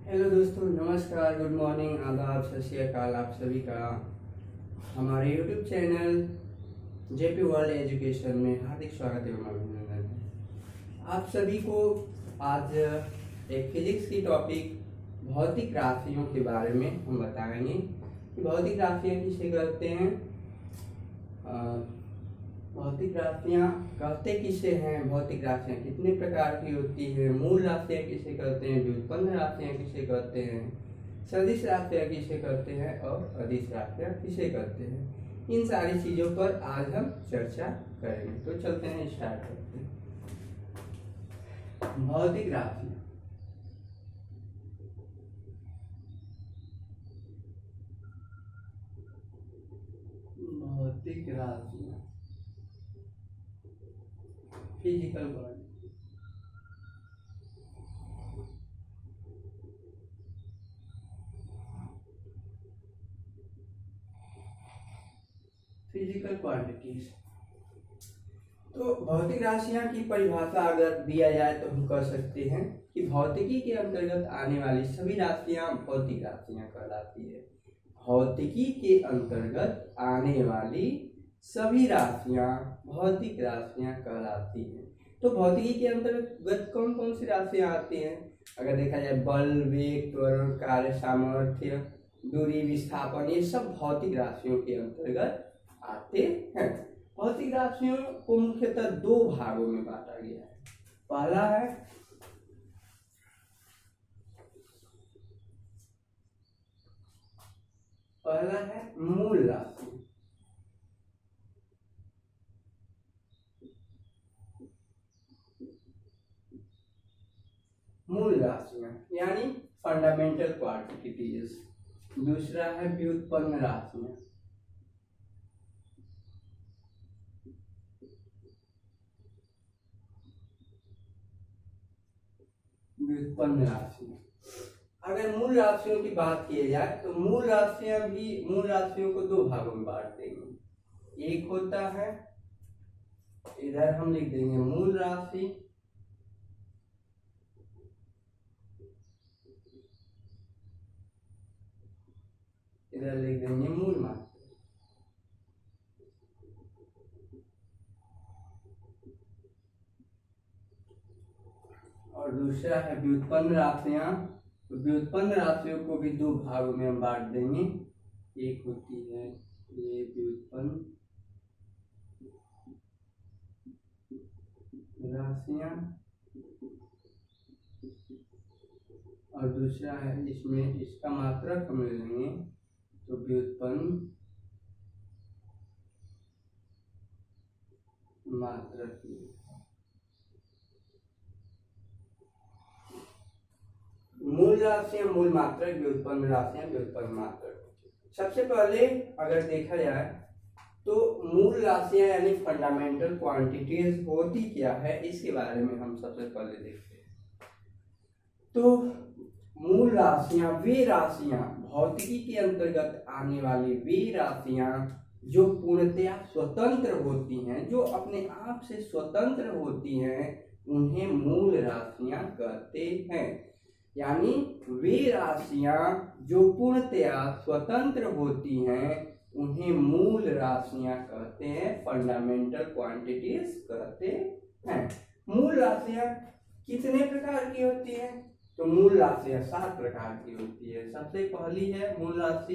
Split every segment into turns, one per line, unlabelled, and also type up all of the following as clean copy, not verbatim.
Hello दोस्तों, नमस्कार, good morning, आदाब, सत श्री अकाल। आप सभी का हमारे YouTube channel JP world education में हार्दिक स्वागत एवं अभिनंदन है। आप सभी को आज एक फिजिक्स की टॉपिक भौतिक राशियों के बारे में हम बताएंगे कि भौतिक राशियाँ किसे कहते हैं, भौतिक राशियाँ कहते किसे हैं, भौतिक राशियाँ कितने प्रकार की होती है, मूल राशियाँ किसे कहते हैं, व्युत्पन्न राशियाँ किसे कहते हैं, सदिश राशियाँ किसे कहते हैं और अदिश राशियाँ किसे कहते हैं। इन सारी चीज़ों पर आज हम चर्चा करेंगे। तो चलते हैं, स्टार्ट करते हैं। भौतिक राशियाँ। भौतिक राशियाँ, फिजिकल वर्ड। Physical quantities. तो भौतिक राशियां की परिभाषा अगर दिया जाए तो हम कह सकते हैं कि भौतिकी के अंतर्गत आने वाली सभी राशियां भौतिक राशियां कहलाती है। भौतिकी के अंतर्गत आने वाली सभी राशियां भौतिक राशियां कहलाती हैं। तो भौतिकी के अंतर्गत कौन कौन सी राशियां आती हैं? अगर देखा जाए, बल, वेग, त्वरण, कार्य सामर्थ्य, दूरी, विस्थापन, ये सब भौतिक राशियों के अंतर्गत आते हैं। भौतिक राशियों को मुख्यतः दो भागों में बांटा गया है। पहला है मूल राशि। मूल राशियां यानी फंडामेंटल क्वांटिटीज। दूसरा है व्युत्पन्न राशियां। व्युत्पन्न राशियां। अगर मूल राशियों की बात की जाए तो मूल राशियों को दो भागों में बांट देंगे। एक होता है, इधर हम लिख देंगे मूल राशि, इधर लिख देंगे मूल मात्रा। और दूसरा है व्युत्पन्न राशियां। तो व्युत्पन्न राशियों को भी दो भागों में हम बांट देंगे। एक होती है ये व्युत्पन्न राशियां और दूसरा है, इसमें इसका मात्रक हम ले लेंगे तो व्युत्पन्न मात्रक। मूल राशियां मूल मात्रक, व्युत्पन्न राशियां व्युत्पन्न मात्रक। सबसे पहले अगर देखा जाए तो मूल राशियां यानी फंडामेंटल क्वांटिटीज होती क्या है, इसके बारे में हम सबसे पहले देखते हैं। तो मूल राशियां वे राशियां, भौतिकी के अंतर्गत आने वाली वे राशियां जो पूर्णतया स्वतंत्र होती हैं, जो अपने आप से स्वतंत्र होती हैं, उन्हें मूल राशियां कहते हैं। यानी वे राशियां जो पूर्णतया स्वतंत्र होती हैं, उन्हें मूल राशियां कहते हैं, फंडामेंटल क्वांटिटीज कहते हैं। मूल राशियां कितने प्रकार की होती हैं? तो मूल राशियां 7 प्रकार की होती है। सबसे पहली है मूल राशि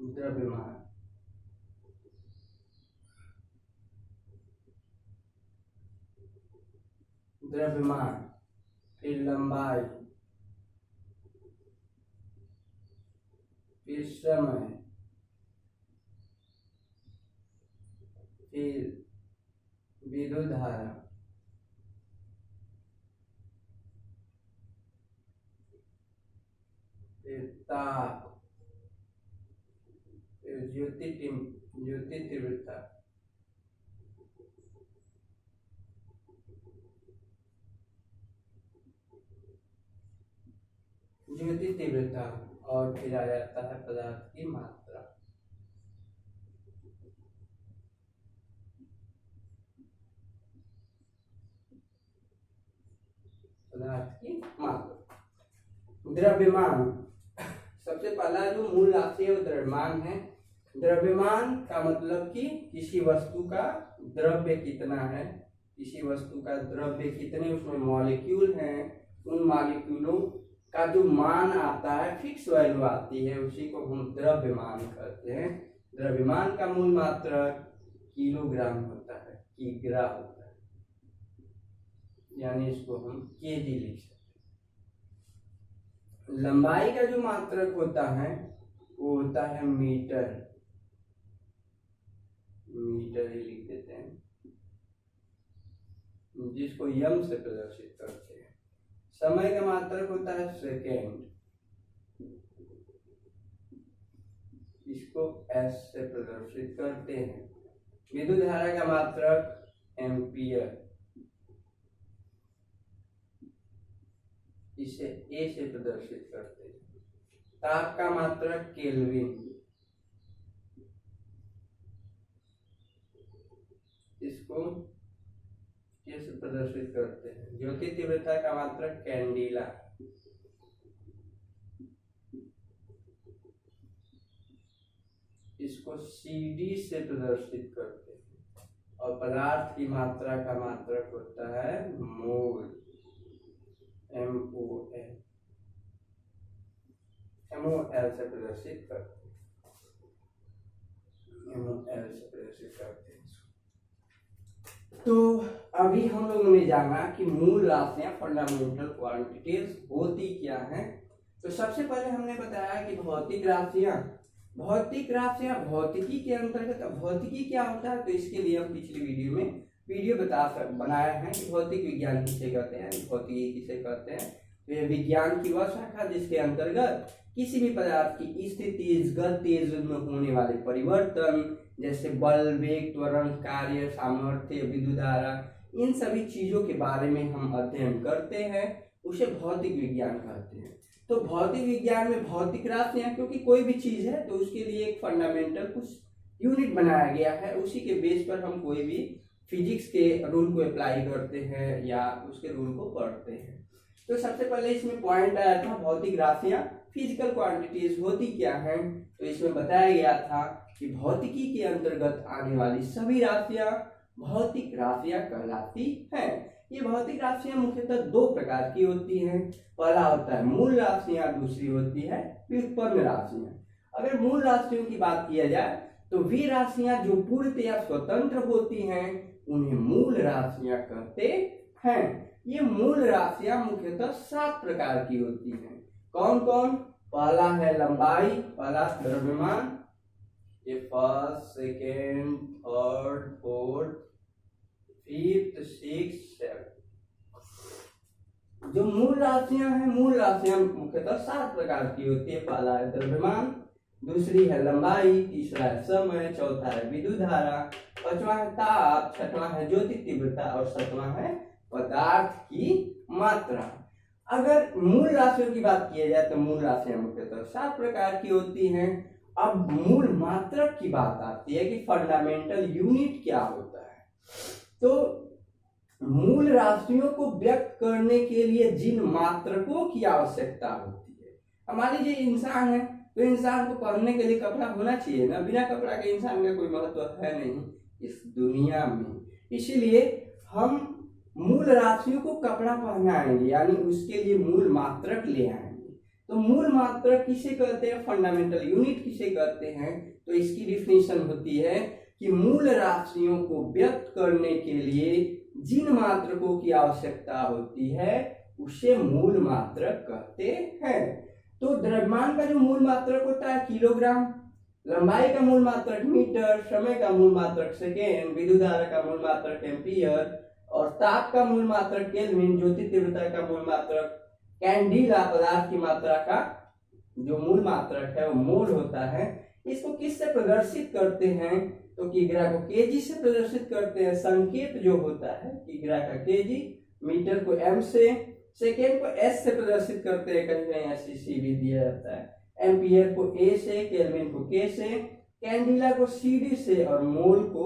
द्रव्यमान। द्रव्यमान, फिर लंबाई, फिर समय, फिर विद्युत धारा, फिर ताप, फिर ज्योति तीव्रता, और फिर आ जाता है पदार्थ की मात्रा। पदार्थ की मात्रा। द्रव्यमान, सबसे पहला जो मूल राशि है वो द्रव्यमान है। द्रव्यमान का मतलब कि किसी वस्तु का द्रव्य कितना है, किसी वस्तु का द्रव्य कितने उसमें मॉलिक्यूल हैं, उन मॉलिक्यूलों का जो मान आता है, फिक्स वैल्यू आती है, उसी को हम द्रव्यमान कहते हैं। द्रव्यमान का मूल मात्रक किलोग्राम होता है, किग्रा होता है, यानी इसको हम केजी लिख सकते हैं। लंबाई का जो मात्रक होता है वो होता है मीटर, मीटर ही लिख देते हैं, जिसको यम से प्रदर्शित करते हैं। समय का मात्रक होता है सेकेंड, इसको एस से प्रदर्शित करते हैं। विद्युत धारा का मात्रक एम्पियर, इसे ए से प्रदर्शित करते हैं। ताप का मात्रक केल्विन, इसको ए से प्रदर्शित करते हैं। ज्योति तीव्रता का मात्रक कैंडिला, इसको सीडी से प्रदर्शित करते हैं। और पदार्थ की मात्रा का मात्रक होता है मोल, MOL, MOL से प्रदर्शित करते हैं, MOL से प्रदर्शित करते हैं। तो अभी हम लोगों ने जाना कि मूल राशियां, फंडामेंटल क्वांटिटीज होती क्या हैं। तो सबसे पहले हमने बताया कि भौतिक राशियां, भौतिक राशियां भौतिकी के अंतर्गत। भौतिकी क्या होता है, तो इसके लिए हम पिछली वीडियो में वीडियो बनाया है कि भौतिक विज्ञान किसे कहते हैं, भौतिकी किसे कहते हैं। तो ये विज्ञान की वह शाखा जिसके अंतर्गत किसी भी पदार्थ की स्थिति, गति में होने वाले परिवर्तन, जैसे बल, वेग, त्वरण, कार्य, सामर्थ्य, विद्युत धारा, इन सभी चीजों के बारे में हम अध्ययन करते हैं, उसे भौतिक विज्ञान कहते हैं। तो भौतिक विज्ञान में भौतिक राशियां, क्योंकि कोई भी चीज है तो उसके लिए एक फंडामेंटल कुछ यूनिट बनाया गया है, उसी के बेस पर हम कोई भी फिजिक्स के रूल को अप्लाई करते हैं या उसके रूल को पढ़ते हैं। तो सबसे पहले इसमें पॉइंट आया था भौतिक राशियां फिजिकल क्वांटिटीज होती क्या हैं। तो इसमें बताया गया था कि भौतिकी के अंतर्गत आने वाली सभी राशियां भौतिक राशियां कहलाती हैं। ये भौतिक राशियां मुख्यतः दो प्रकार की होती हैं। पहला होता है मूल राशियां, दूसरी होती है व्युत्पन्न राशियां। अगर मूल राशियों की बात किया जाए तो वे राशियां जो पूर्णतया स्वतंत्र होती हैं उन्हें मूल राशियां कहते हैं। ये मूल राशियां मुख्यतः 7 प्रकार की होती हैं। कौन कौन? पहला है लंबाई, पहला द्रव्यमान, ये first, second, third, fourth, fifth, six, seven. जो मूल राशियां हैं, मूल राशियां मुख्यतः 7 प्रकार की होती है। पहला है द्रव्यमान, दूसरी है लंबाई, तीसरा है समय, चौथा है विद्युत धारा, पांचवा है ताप, छठवां है ज्योति तीव्रता और सातवां है पदार्थ की मात्रा। अगर मूल राशियों की बात की जाए तो मूल राशियां मुख्यतः 7 प्रकार की होती हैं। अब मूल मात्रक की बात आती है कि फंडामेंटल यूनिट क्या होता है। तो मूल राशियों को व्यक्त करने के लिए जिन मात्रकों की आवश्यकता होती है, हमारी जो इंसान है तो इंसान को पहनने के लिए कपड़ा होना चाहिए ना, बिना कपड़ा के इंसान का कोई महत्व है नहीं इस दुनिया में। इसीलिए हम मूल राशियों को कपड़ा पहनाएंगे, यानी उसके लिए मूल मात्रक ले आएंगे। तो मूल मात्रक किसे कहते हैं, फंडामेंटल यूनिट किसे कहते हैं? तो इसकी डिफिनेशन होती है कि मूल राशियों को व्यक्त करने के लिए जिन मात्रकों की आवश्यकता होती है उसे मूल मात्रक कहते हैं। तो द्रव्यमान का जो मूल मात्रक होता है किलोग्राम, लंबाई का मूल मात्रक मीटर, समय का मूल मात्रक सेकेंड, विद्युत धारा का मूल मात्रक एम्पियर और ताप का मूल मात्रक केल्विन, ज्योति तीव्रता का मूल मात्रक कैंडिला, पदार्थ की मात्रा का जो मूल मात्रक है वो मोल होता है। इसको किससे प्रदर्शित करते हैं? तो किग्रा को केजी से प्रदर्शित करते हैं। संकेत जो होता है किग्रा का केजी, मीटर को एम से, सेकेंड को एस से प्रदर्शित करते हैं, कहीं कहीं SCC भी दिया जाता है, एम्पियर को ए से, केल्विन को के से, कैंडिला को CD से और मोल को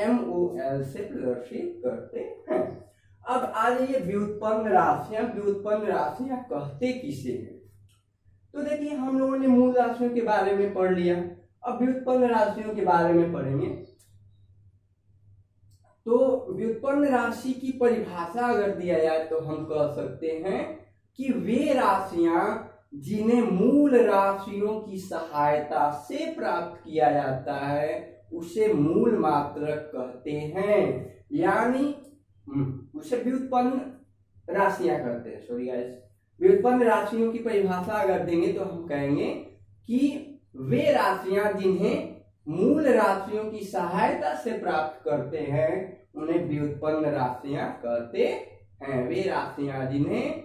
MOL से प्रदर्शित करते हैं। अब आ जाइए व्युत्पन्न राशियां। व्युत्पन्न राशियां कहते किसे हैं? तो देखिए हम लोगों ने मूल राशियों के बारे में पढ़ लिया, अब व्युत्पन्न राशियों के बारे में पढ़ेंगे। तो व्युत्पन्न राशि की परिभाषा अगर दिया जाए तो हम कह सकते हैं कि वे राशियां जिन्हें मूल राशियों की सहायता से प्राप्त किया जाता है उसे मूल मात्रक कहते हैं, यानी उसे व्युत्पन्न राशियां कहते हैं। सॉरी गाइस, व्युत्पन्न राशियों की परिभाषा अगर देंगे तो हम कहेंगे कि वे राशियां जिन्हें मूल राशियों की सहायता से प्राप्त करते हैं उन्हें व्युत्पन्न राशियां कहते हैं। वे राशियां जिन्हें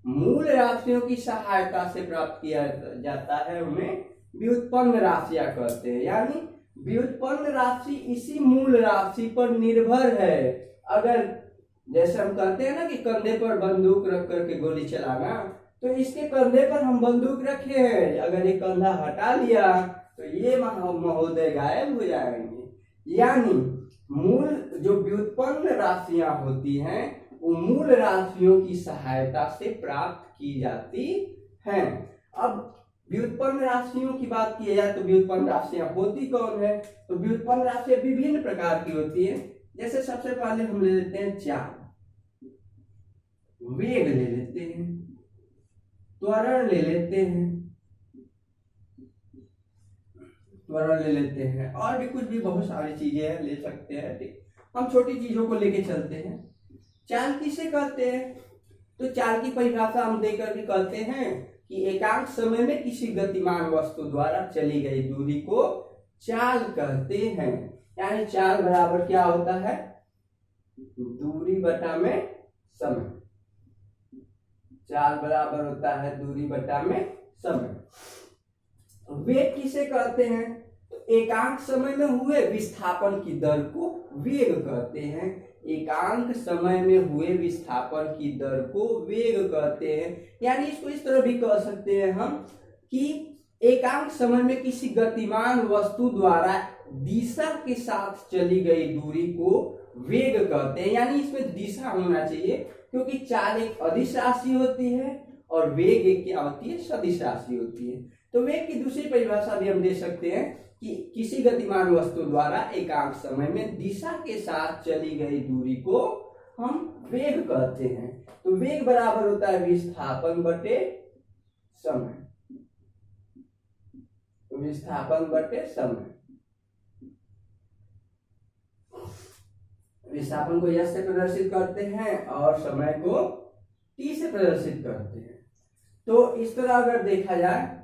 मूल राशियों की सहायता से प्राप्त किया जाता है उन्हें व्युत्पन्न राशियां कहते हैं, यानी व्युत्पन्न राशि इसी मूल राशि पर निर्भर है। अगर जैसे हम कहते हैं ना कि कंधे पर बंदूक रख करके गोली चलाना, तो इसके कंधे पर हम बंदूक रखे हैं, अगर ये कंधा हटा लिया तो ये महोदय गायब हो जाएंगे। यानी मूल जो व्युत्पन्न राशियां होती हैं वो मूल राशियों की सहायता से प्राप्त की जाती हैं। अब व्युत्पन्न राशियों की बात की जाए तो व्युत्पन्न राशियां होती कौन है? तो व्युत्पन्न राशियां विभिन्न प्रकार की होती है। जैसे सबसे पहले हम ले लेते हैं चाल, वेग ले लेते हैं, त्वरण ले लेते हैं, त्वरण ले लेते हैं, और भी कुछ भी बहुत सारी चीजें हैं, ले सकते हैं। ठीक, हम छोटी चीजों को लेके चलते हैं। चाल किसे कहते हैं? तो चाल की परिभाषा हम देकर भी कहते हैं कि एकांक समय में किसी गतिमान वस्तु द्वारा चली गई दूरी को चाल कहते हैं। यानी चाल बराबर क्या होता है? दूरी बटा में समय। चाल बराबर होता है दूरी बटा में समय। वेग किसे कहते हैं? तो एकांक समय में हुए विस्थापन की दर को वेग कहते हैं। एकांक समय में हुए विस्थापन की दर को वेग कहते हैं। यानी इसको इस तरह भी कह सकते हैं हम कि एकांक समय में किसी गतिमान वस्तु द्वारा दिशा के साथ चली गई दूरी को वेग कहते हैं। यानी इसमें दिशा होना चाहिए, क्योंकि चाल एक अदिश राशि होती है और वेग एक क्या होती है? सदिश राशि होती है। तो वेग की दूसरी परिभाषा भी हम दे सकते हैं कि किसी गतिमान वस्तु द्वारा एकांक समय में दिशा के साथ चली गई दूरी को हम वेग कहते हैं। तो वेग बराबर होता है विस्थापन बटे समय। विस्थापन बटे समय। विस्थापन को यश से प्रदर्शित करते हैं और समय को टी से प्रदर्शित करते हैं। तो इस तरह अगर देखा जाए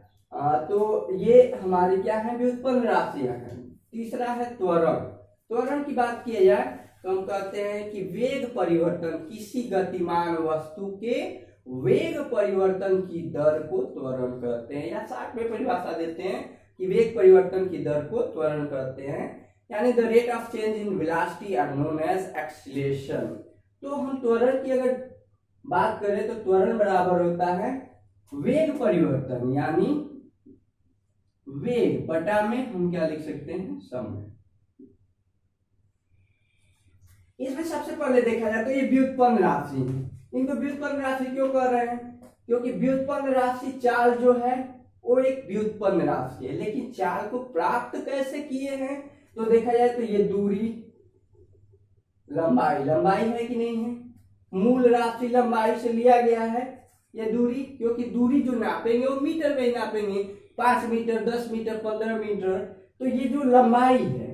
तो ये हमारी क्या है? व्युत्पन्न राशियां हैं। तीसरा है त्वरण। त्वरण की बात की जाए तो हम कहते हैं कि वेग परिवर्तन, किसी गतिमान वस्तु के वेग परिवर्तन की दर को त्वरण कहते हैं, या शार्ट में परिभाषा देते हैं कि वेग परिवर्तन की दर को त्वरण कहते हैं। यानी the rate of change in velocity are known as acceleration. तो हम त्वरण की अगर बात करें तो त्वरण बराबर होता है वेग परिवर्तन, यानी वेग बटा में हम क्या लिख सकते हैं? समय। इसमें सबसे पहले देखा जाए तो ये व्युत्पन्न राशि है। इनको व्युत्पन्न राशि क्यों कह रहे हैं? क्योंकि व्युत्पन्न राशि चाल जो है वो एक व्युत्पन्न राशि है। लेकिन चाल को प्राप्त कैसे किए हैं? तो देखा जाए तो ये दूरी, लंबाई है कि नहीं है? मूल राशि लंबाई से लिया गया है ये दूरी, क्योंकि दूरी जो नापेंगे वो मीटर में ही नापेंगे, 5 मीटर, 10 मीटर, 15 मीटर। तो ये जो लंबाई है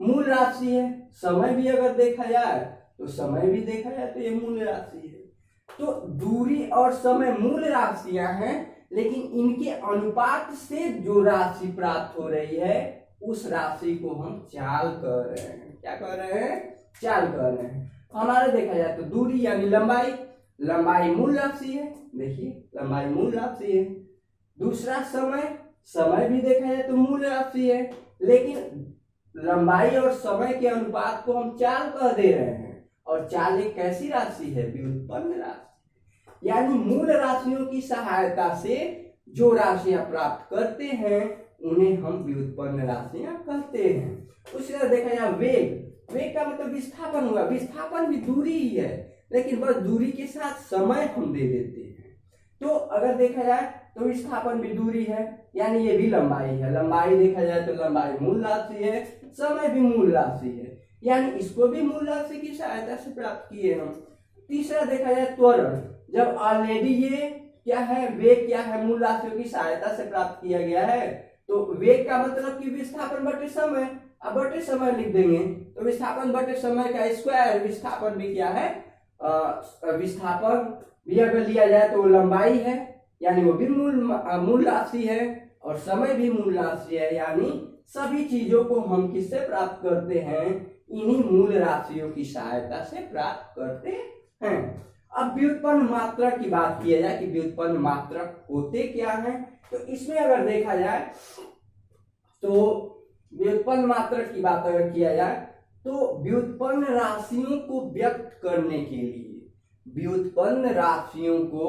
मूल राशि है। समय भी अगर देखा जाए तो समय भी देखा जाए तो ये मूल राशि है। तो दूरी और समय मूल राशियां हैं, लेकिन इनके अनुपात से जो राशि प्राप्त हो रही है उस राशि को हम चाल कह रहे हैं। क्या कह रहे हैं? चाल कह रहे हैं। हमारा देखा जाए तो दूरी यानी लंबाई मूल राशि है। देखिए लंबाई मूल राशि है। दूसरा समय भी देखा जाए तो मूल राशि है, लेकिन लंबाई और समय के अनुपात को हम चाल कह दे रहे हैं। और चाल एक कैसी राशि है? व्युत्पन्न राशि। यानी मूल राशियों की सहायता से जो राशियां प्राप्त करते हैं उन्हें हम व्युत्पन्न राशियां कहते हैं। उसी तरह देखा जाए वेग का मतलब विस्थापन हुआ। विस्थापन भी दूरी ही है, लेकिन बस दूरी के साथ समय हम दे देते हैं। तो अगर देखा जाए तो विस्थापन भी दूरी है, यानी ये भी लंबाई है। लंबाई देखा जाए तो लंबाई मूल राशि है, समय भी मूल राशि है, यानी इसको भी मूल राशि की सहायता से प्राप्त किए हम। तीसरा देखा जाए त्वरण, जब ऑलरेडी ये क्या है, वेग क्या है, मूल राशियों की सहायता से प्राप्त किया गया है, तो वेग का मतलब कि विस्थापन बटे समय, अब बटे समय लिख देंगे तो विस्थापन बटे समय का स्क्वायर, विस्थापन भी क्या है, विस्थापन भी अगर लिया जाए तो लंबाई है, यानी वो भी मूल राशि है, और समय भी मूल राशि है, यानी सभी चीजों को हम किससे प्राप्त करते हैं, इन्हीं मूल राशियों की सहायता से प्राप्त करते हैं। अब व्युत्पन्न मात्रक की बात किया जाए कि व्युत्पन्न मात्रक होते क्या हैं, तो इसमें अगर देखा जाए तो व्युत्पन्न मात्रक की बात अगर किया जाए तो व्युत्पन्न राशियों को व्यक्त करने के लिए, व्युत्पन्न राशियों को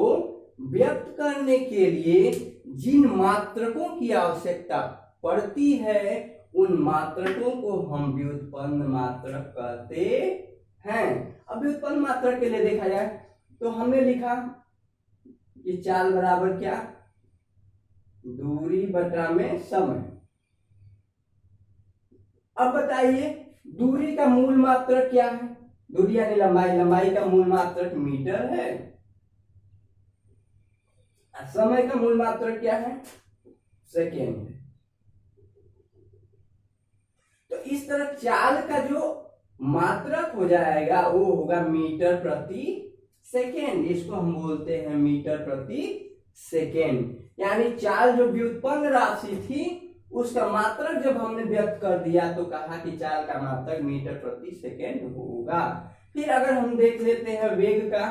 व्यक्त करने के लिए जिन मात्रकों की आवश्यकता पड़ती है उन मात्रकों को हम व्युत्पन्न मात्रक कहते हैं। अब व्युत्पन्न मात्रक के लिए देखा जाए तो हमने लिखा कि चाल बराबर क्या, दूरी बटा में समय। अब बताइए दूरी का मूल मात्रक क्या है, दूरी यानी लंबाई, लंबाई का मूल मात्रक मीटर है, समय का मूल मात्रक क्या है, सेकेंड। तो इस तरह चाल का जो मात्रक हो जाएगा वो होगा मीटर प्रति सेकेंड, इसको हम बोलते हैं मीटर प्रति सेकेंड। यानी चाल जो व्युत्पन्न राशि थी उसका मात्रक जब हमने व्यक्त कर दिया तो कहा कि चाल का मात्रक मीटर प्रति सेकेंड होगा। फिर अगर हम देख लेते हैं वेग का,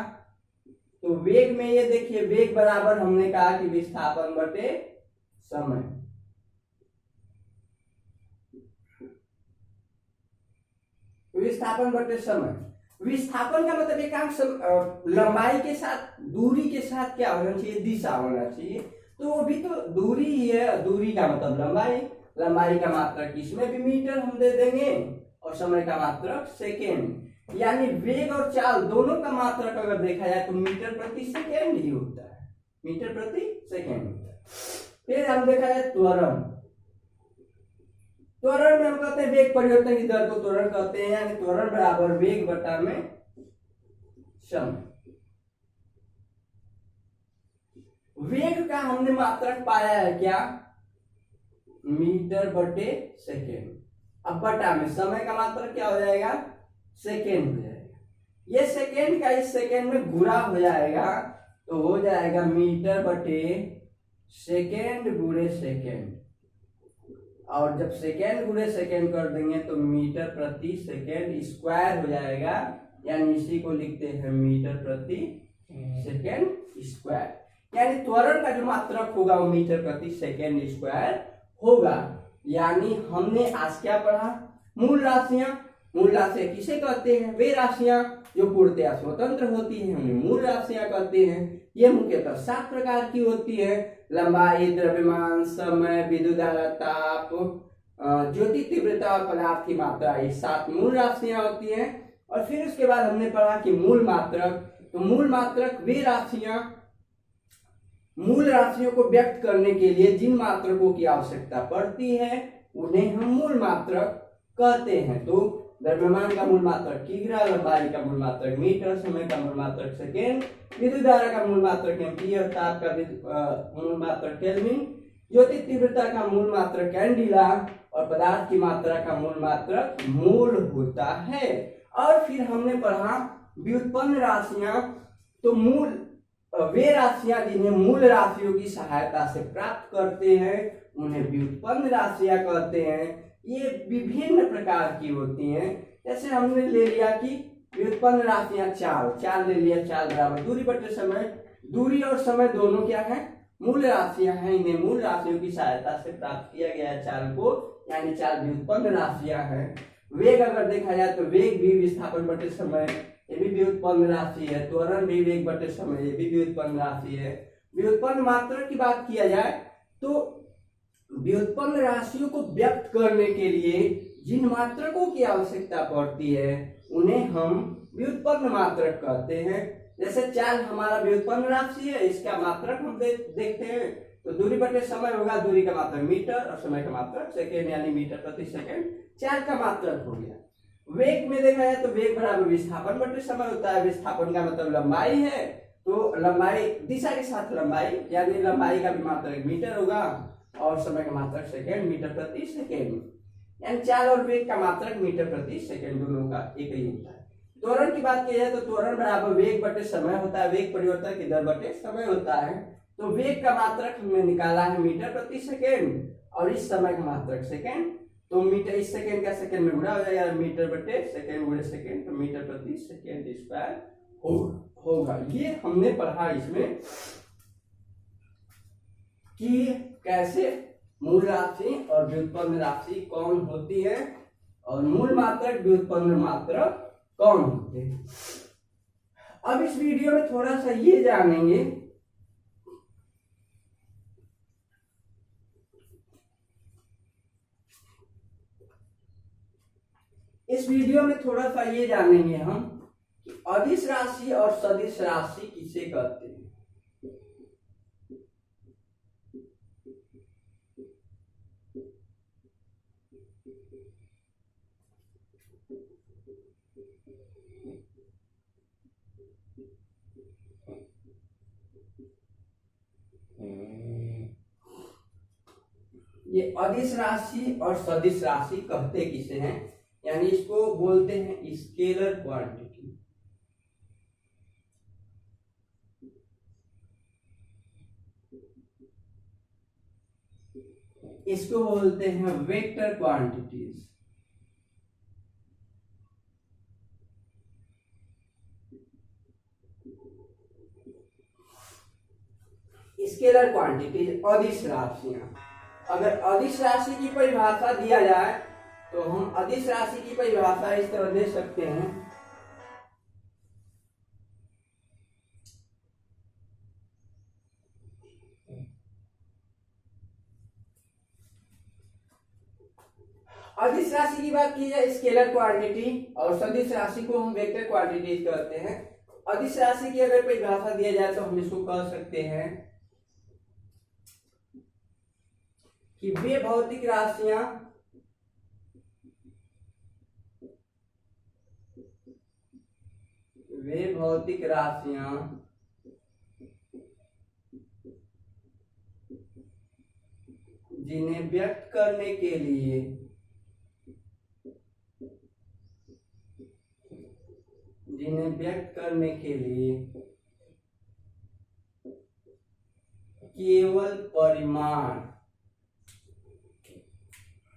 तो वेग में ये देखिए वेग बराबर हमने कहा कि विस्थापन बटे समय। विस्थापन बटे समय, विस्थापन का मतलब एक लंबाई के साथ दूरी के साथ क्या होना चाहिए, दिशा होना चाहिए, तो वो भी तो दूरी ही है, दूरी का मतलब लंबाई, लंबाई का मात्रक इसमें भी मीटर हम दे देंगे और समय का मात्रक सेकेंड। यानी वेग और चाल दोनों का मात्रक अगर देखा जाए तो मीटर प्रति सेकेंड ही होता है, मीटर प्रति सेकेंड होता है। फिर हम देखा जाए त्वरण, त्वरण में हम कहते हैं वेग परिवर्तन की दर को त्वरण कहते हैं, यानी त्वरण बराबर वेग बटा में समय। वेग का हमने मात्रक पाया है क्या, मीटर बटे सेकेंड। अब बटा में समय का मात्रक क्या हो जाएगा, सेकेंड हो जाएगा। ये सेकेंड का इस सेकेंड में गुणा हो जाएगा तो हो जाएगा मीटर बटे सेकेंड गुणे सेकेंड, और जब सेकेंड गुणे सेकेंड कर देंगे तो मीटर प्रति सेकेंड स्क्वायर हो जाएगा, यानी इसी को लिखते हैं मीटर प्रति सेकेंड स्क्वायर। यानी त्वरण का जो मात्रक होगा वो मीटर प्रति सेकेंड स्क्वायर होगा। यानी हमने आज क्या पढ़ा, मूल राशियां, मूल राशियां किसे कहते हैं, वे राशियां जो पूर्णतया स्वतंत्र होती हैं उन्हें मूल राशियां कहते हैं। ये मुख्यतः 7 प्रकार की होती है, लंबाई, द्रव्यमान, समय, विद्युत धारा, ताप, ज्योति तीव्रता और पदार्थ की मात्रा, ये 7 मूल राशियां होती हैं। और फिर उसके बाद हमने पढ़ा कि मूल मात्रक, तो मूल मात्रक वे राशियां, मूल राशियों को व्यक्त करने के लिए जिन मात्रकों की आवश्यकता पड़ती है उन्हें हम मूल मात्रक कहते हैं। तो द्रव्यमान का मूल मात्रक किग्रा, लंबाई का मूल मात्रक मीटर, समय का मूल मात्रक सेकेंड, विद्युत धारा का मूल मात्रक एम्पीयर, ताप का मूल मात्रक केल्विन, ज्योति तीव्रता का मूल मात्रक कैंडिला और पदार्थ की मात्रा का मूल मात्रक मोल होता है। और फिर हमने पढ़ा व्युत्पन्न राशियां, तो मूल वे राशियां जिन्हें मूल राशियों की सहायता से प्राप्त करते हैं उन्हें व्युत्पन्न राशियां कहते हैं। ये विभिन्न प्रकार की होती हैं, जैसे हमने ले लिया कि व्युत्पन्न राशियां चाल, चाल ले लिया, चाल बराबर दूरी बटे समय, दूरी और समय दोनों क्या है, मूल राशियां हैं, इन्हें मूल राशियों की सहायता से प्राप्त किया गया है चाल को, यानी चाल व्युत्पन्न राशियां हैं। वेग अगर देखा जाए तो वेग भी विस्थापन बटे समय, ये भी व्युत्पन्न राशि है, त्वरण भी वेग बटे समय, ये भी व्युत्पन्न राशि है। व्युत्पन्न मात्रक की बात किया जाए तो व्युत्पन्न राशियों को व्यक्त करने के लिए जिन मात्रकों की आवश्यकता पड़ती है उन्हें हम व्युत्पन्न मात्रक कहते हैं। जैसे चाल हमारा व्युत्पन्न राशि है, इसका मात्रक हम देखते हैं, तो दूरी बटे समय होगा, दूरी का मात्रक मीटर और समय का मात्रक सेकेंड यानी मीटर प्रति सेकेंड, चाल का मात्रक हो गया। वेग में देखा जाए तो वेग बराबर विस्थापन बटे समय होता है। विस्थापन का मतलब लंबाई है, तो लंबाई दिशा के साथ लंबाई यानी लंबाई का भी मात्रक मीटर होगा और समय का मात्रक सेकेंड मीटर प्रति सेकेंड, यानी चाल और वेग का मात्रक मीटर प्रति सेकेंड दोनों का एक ही होता है। त्वरण की बात की जाए तो त्वरण बराबर वेग बटे समय होता है, वेग परिवर्तन की दर बटे समय होता है। तो वेग का मात्रक हमने निकाला है मीटर प्रति सेकेंड और इस समय का मात्रक सेकेंड, तो मीटर इस सेकेंड का सेकेंड में गुणा हो जाएगा, मीटर बटे सेकेंड गुणे सेकेंड, तो मीटर प्रति सेकेंड स्क्वायर होगा। ये हमने पढ़ा इसमें कि कैसे मूल राशि और व्युत्पन्न राशि कौन होती है और मूल मात्रक व्युत्पन्न मात्रक कौन होते हैं। अब इस वीडियो में थोड़ा सा ये जानेंगे हम कि अदिश राशि और सदिश राशि किसे कहते हैं। ये अदिश राशि और सदिश राशि कहते किसे हैं, यानी इसको बोलते हैं स्केलर क्वांटिटी, इसको बोलते हैं वेक्टर क्वांटिटीज। स्केलर क्वांटिटीज अदिश राशियां। अगर अदिश राशि की परिभाषा दिया जाए तो हम अदिश राशि की परिभाषा इस तरह दे सकते हैं, अदिश राशि की बात की जाए स्केलर क्वांटिटी और सदिश राशि को हम वेक्टर क्वांटिटी कहते हैं। अदिश राशि की अगर परिभाषा दिया जाए तो हम इसको कह सकते हैं कि वे भौतिक राशियां जिन्हें व्यक्त करने के लिए केवल परिमाण